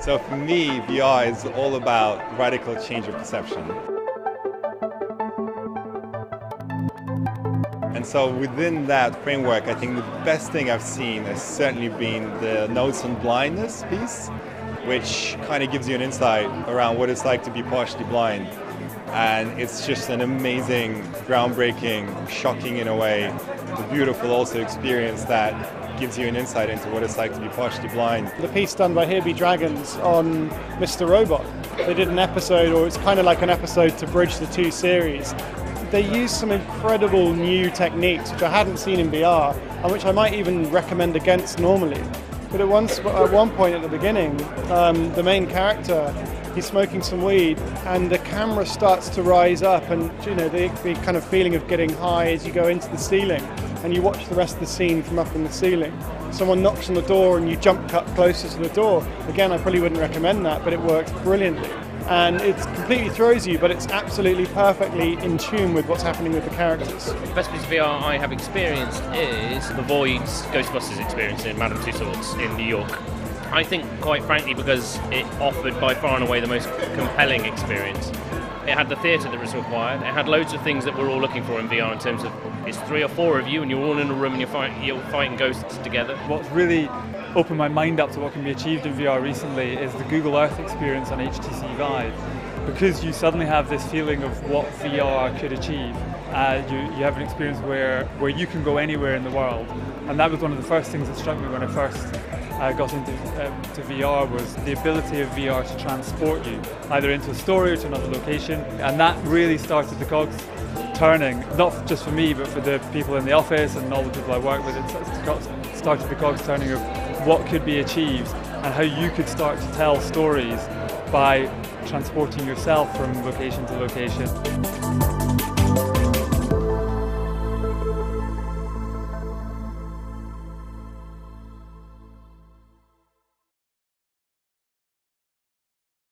So for me, VR is all about radical change of perception. And so within that framework, I think the best thing I've seen has certainly been the Notes on Blindness piece, which kind of gives you an insight around what it's like to be partially blind. And it's just an amazing, groundbreaking, shocking in a way, but beautiful also experience that gives you an insight into what it's like to be partially blind. The piece done by Here Be Dragons on Mr. Robot. They did an episode, or it's kind of like an episode to bridge the two series. They used some incredible new techniques which I hadn't seen in VR and which I might even recommend against normally. But at one point at the beginning, the main character, he's smoking some weed and the camera starts to rise up, and the kind of feeling of getting high as you go into the ceiling and you watch the rest of the scene from up in the ceiling. Someone knocks on the door and you jump cut closer to the door. Again, I probably wouldn't recommend that, but it works brilliantly. And it completely throws you, but it's absolutely perfectly in tune with what's happening with the characters. The best piece of VR I have experienced is the Void's Ghostbusters experience in Madame Tussauds in New York. I think, quite frankly, because it offered by far and away the most compelling experience. It had the theatre that was required. It had loads of things that we're all looking for in VR in terms of it's 3 or 4 of you and you're all in a room and you're fighting ghosts together. What's really opened my mind up to what can be achieved in VR recently is the Google Earth experience on HTC Vive. Because you suddenly have this feeling of what VR could achieve. You have an experience where you can go anywhere in the world. And that was one of the first things that struck me when I first got into to VR, was the ability of VR to transport you either into a story or to another location. And that really started the cogs turning, not just for me but for the people in the office and all the people I work with. It started the cogs turning of what could be achieved and how you could start to tell stories by transporting yourself from location to location.